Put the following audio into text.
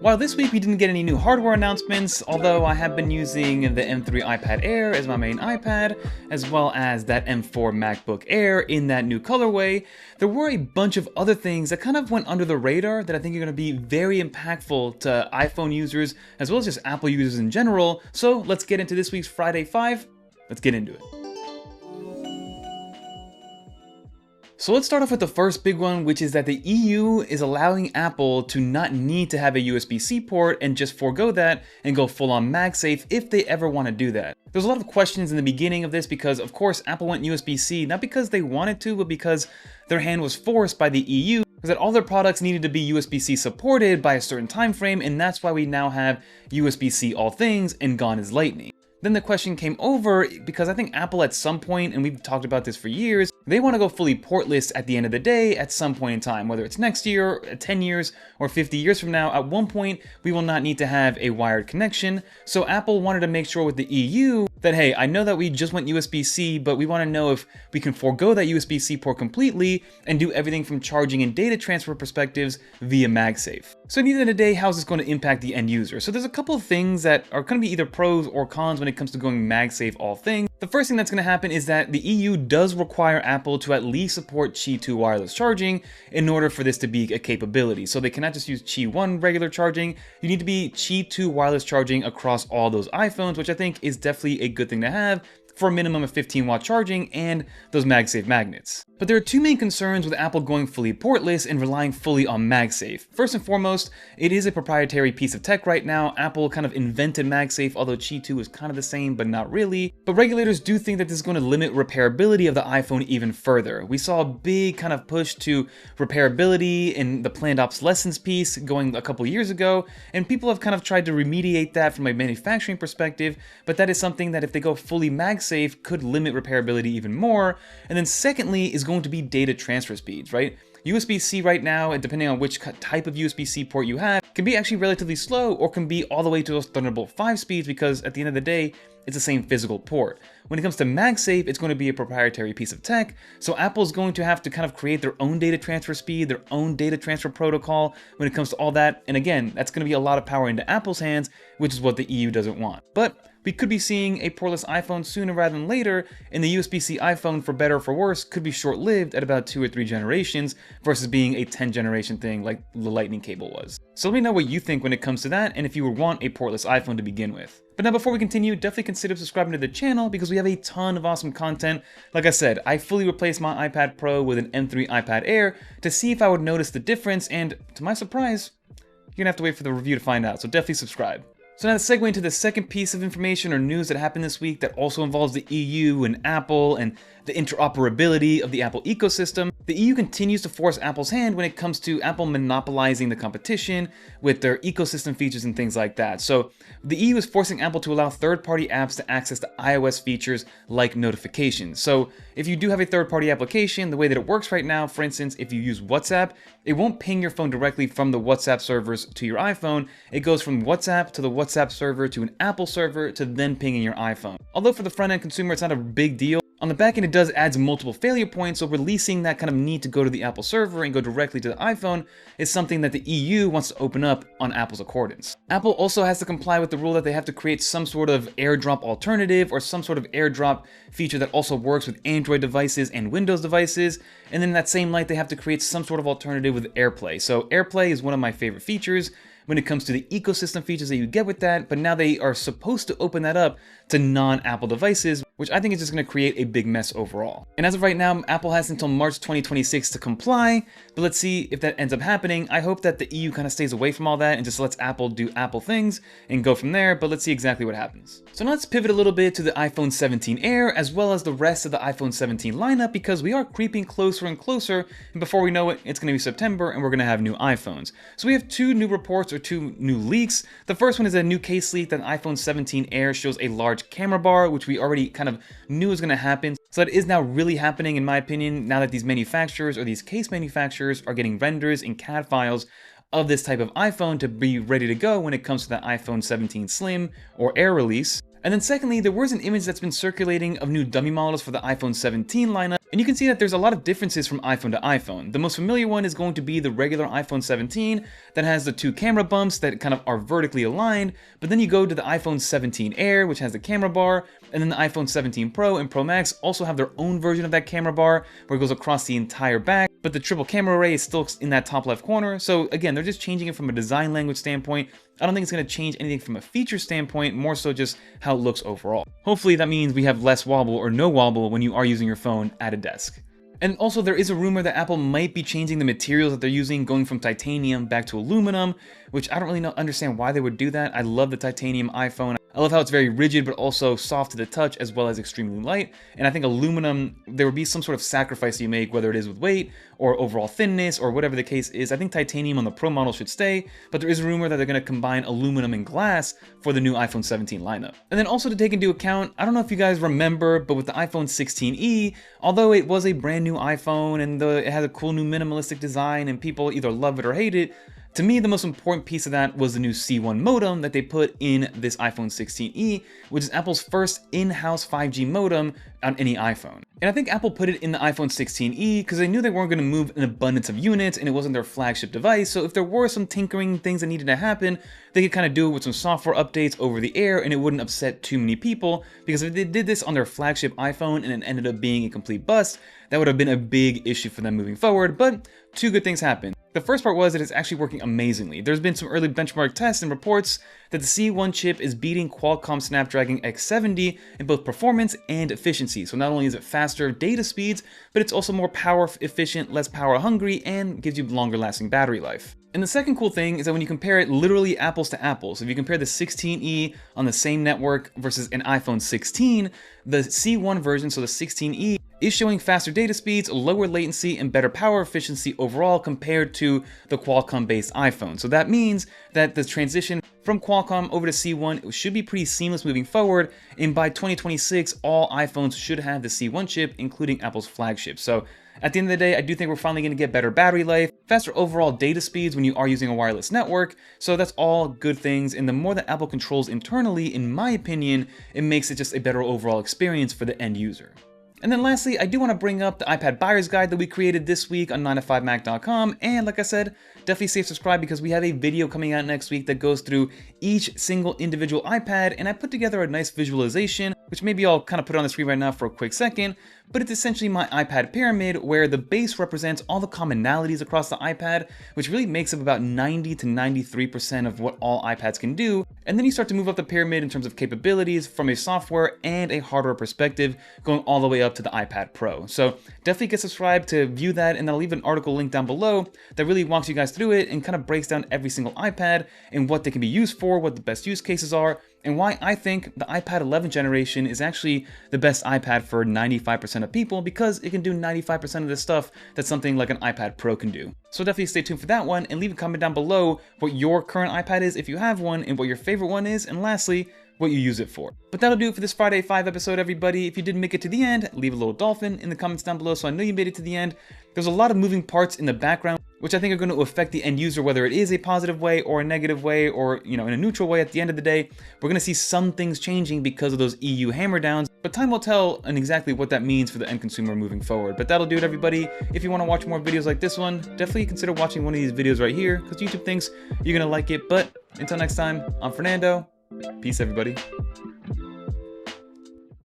While this week we didn't get any new hardware announcements, although I have been using the M3 iPad Air as my main iPad, as well as that M4 MacBook Air in that new colorway, there were a bunch of other things that kind of went under the radar that I think are going to be very impactful to iPhone users, as well as just Apple users in general. So let's get into this week's Friday 5. Let's get into it. So let's start off with the first big one, which is that the EU is allowing Apple to not need to have a USB-C port and just forego that and go full on MagSafe if they ever want to do that. There's a lot of questions in the beginning of this because, of course, Apple went USB-C not because they wanted to, but because their hand was forced by the EU, because that all their products needed to be USB-C supported by a certain time frame, and that's why we now have USB-C all things and gone is lightning. Then the question came over because I think Apple at some point, and we've talked about this for years, they want to go fully portless at the end of the day at some point in time, whether it's next year, 10 years, or 50 years from now. At one point, we will not need to have a wired connection. So Apple wanted to make sure with the EU that, hey, I know that we just went USB-C, but we want to know if we can forego that USB-C port completely and do everything from charging and data transfer perspectives via MagSafe. So at the end of the day, how's this going to impact the end user? So there's a couple of things that are going to be either pros or cons when it comes to going MagSafe all things. The first thing that's going to happen is that the EU does require Apple to at least support Qi 2 wireless charging in order for this to be a capability. So they cannot just use Qi 1 regular charging. You need to be Qi 2 wireless charging across all those iPhones, which I think is definitely a good thing to have for a minimum of 15-watt charging and those MagSafe magnets. But there are two main concerns with Apple going fully portless and relying fully on MagSafe. First and foremost, it is a proprietary piece of tech right now. Apple kind of invented MagSafe, although Qi 2 is kind of the same, but not really. But regulators do think that this is going to limit repairability of the iPhone even further. We saw a big kind of push to repairability in the planned obsolescence piece going a couple years ago, and people have kind of tried to remediate that from a manufacturing perspective, but that is something that if they go fully MagSafe could limit repairability even more. And then secondly is going to be data transfer speeds, right? USB-C right now, and depending on which type of USB-C port you have, can be actually relatively slow or can be all the way to those Thunderbolt 5 speeds because at the end of the day, it's the same physical port. When it comes to MagSafe, it's going to be a proprietary piece of tech, so Apple's going to have to kind of create their own data transfer speed, their own data transfer protocol when it comes to all that, and again, that's going to be a lot of power into Apple's hands, which is what the EU doesn't want. But we could be seeing a portless iPhone sooner rather than later, and the USB-C iPhone, for better or for worse, could be short-lived at about 2 or 3 generations versus being a 10-generation thing like the Lightning cable was. So let me know what you think when it comes to that, and if you would want a portless iPhone to begin with. But now before we continue, definitely consider subscribing to the channel because we have a ton of awesome content. Like I said, I fully replaced my iPad Pro with an M3 iPad Air to see if I would notice the difference, and to my surprise, you're gonna have to wait for the review to find out, so definitely subscribe. So now to segue into the second piece of information or news that happened this week that also involves the EU and Apple and the interoperability of the Apple ecosystem. The EU continues to force Apple's hand when it comes to Apple monopolizing the competition with their ecosystem features and things like that. So the EU is forcing Apple to allow third-party apps to access the iOS features like notifications. So if you do have a third-party application, the way that it works right now, for instance, if you use WhatsApp, it won't ping your phone directly from the WhatsApp servers to your iPhone. It goes from WhatsApp to the WhatsApp server to an Apple server to then pinging your iPhone. Although for the front-end consumer, it's not a big deal. On the back end, it does add multiple failure points, so releasing that kind of need to go to the Apple server and go directly to the iPhone is something that the EU wants to open up on Apple's accordance. Apple also has to comply with the rule that they have to create some sort of AirDrop alternative or some sort of AirDrop feature that also works with Android devices and Windows devices, and then in that same light, they have to create some sort of alternative with Airplay. So Airplay is one of my favorite features when it comes to the ecosystem features that you get with that, but now they are supposed to open that up to non-Apple devices, which I think is just going to create a big mess overall. And as of right now, Apple has until March 2026 to comply, but let's see if that ends up happening. I hope that the EU kind of stays away from all that and just lets Apple do Apple things and go from there, but let's see exactly what happens. So now let's pivot a little bit to the iPhone 17 Air, as well as the rest of the iPhone 17 lineup, because we are creeping closer and closer, and before we know it, it's going to be September and we're going to have new iPhones. So we have two new reports or two new leaks. The first one is a new case leak that iPhone 17 Air shows a large camera bar, which we already kind of knew was going to happen. So that is now really happening, in my opinion, now that these manufacturers or these case manufacturers are getting renders and CAD files of this type of iPhone to be ready to go when it comes to the iPhone 17 Slim or Air release. And then secondly, there was an image that's been circulating of new dummy models for the iPhone 17 lineup, and you can see that there's a lot of differences from iPhone to iPhone. The most familiar one is going to be the regular iPhone 17 that has the two camera bumps that kind of are vertically aligned, but then you go to the iPhone 17 Air, which has the camera bar, and then the iPhone 17 Pro and Pro Max also have their own version of that camera bar where it goes across the entire back, but the triple camera array is still in that top left corner. So again, they're just changing it from a design language standpoint. I don't think it's going to change anything from a feature standpoint, more so just how it looks overall. Hopefully that means we have less wobble or no wobble when you are using your phone at a desk. And also there is a rumor that Apple might be changing the materials that they're using, going from titanium back to aluminum, which I don't really understand why they would do that. I love the titanium iPhone. I love how it's very rigid, but also soft to the touch, as well as extremely light. And I think aluminum, there would be some sort of sacrifice you make, whether it is with weight or overall thinness or whatever the case is. I think titanium on the Pro model should stay, but there is a rumor that they're going to combine aluminum and glass for the new iPhone 17 lineup. And then also to take into account, I don't know if you guys remember, but with the iPhone 16e, although it was a brand new iPhone and it has a cool new minimalistic design and people either love it or hate it, to me, the most important piece of that was the new C1 modem that they put in this iPhone 16e, which is Apple's first in-house 5G modem on any iPhone. And I think Apple put it in the iPhone 16e because they knew they weren't going to move an abundance of units and it wasn't their flagship device, so if there were some tinkering things that needed to happen, they could kind of do it with some software updates over the air and it wouldn't upset too many people, because if they did this on their flagship iPhone and it ended up being a complete bust, that would have been a big issue for them moving forward. But two good things happened. The first part was that it's actually working amazingly. There's been some early benchmark tests and reports that the C1 chip is beating Qualcomm Snapdragon X70 in both performance and efficiency. So not only is it faster data speeds, but it's also more power efficient, less power hungry, and gives you longer lasting battery life. And the second cool thing is that when you compare it literally apples to apples, if you compare the 16e on the same network versus an iPhone 16, the C1 version, so the 16e, is showing faster data speeds, lower latency, and better power efficiency overall compared to the Qualcomm-based iPhone. So that means that the transition from Qualcomm over to C1 should be pretty seamless moving forward, and by 2026, all iPhones should have the C1 chip, including Apple's flagship. So at the end of the day, I do think we're finally going to get better battery life, faster overall data speeds when you are using a wireless network, so that's all good things, and the more that Apple controls internally, in my opinion, it makes it just a better overall experience for the end user. And then lastly, I do want to bring up the iPad buyer's guide that we created this week on 9to5mac.com, and like I said, definitely stay subscribed because we have a video coming out next week that goes through each single individual iPad, and I put together a nice visualization, which maybe I'll kind of put on the screen right now for a quick second, but it's essentially my iPad pyramid where the base represents all the commonalities across the iPad, which really makes up about 90 to 93% of what all iPads can do, and then you start to move up the pyramid in terms of capabilities from a software and a hardware perspective, going all the way up to the iPad Pro. So definitely get subscribed to view that, and I'll leave an article link down below that really walks you guys through it and kind of breaks down every single iPad and what they can be used for, what the best use cases are, and why I think the iPad 11 generation is actually the best iPad for 95% of people, because it can do 95% of the stuff that something like an iPad Pro can do. So definitely stay tuned for that one, and leave a comment down below what your current iPad is if you have one, and what your favorite one is, and lastly, what you use it for. But that'll do it for this Friday 5 episode, everybody. If you didn't make it to the end, leave a little dolphin in the comments down below so I know you made it to the end. There's a lot of moving parts in the background, which I think are going to affect the end user, whether it is a positive way or a negative way, or in a neutral way. At the end of the day, we're going to see some things changing because of those EU hammer downs, but time will tell on exactly what that means for the end consumer moving forward. But that'll do it, everybody. If you want to watch more videos like this one, definitely consider watching one of these videos right here, because YouTube thinks you're going to like it. But until next time, I'm Fernando. Peace, everybody.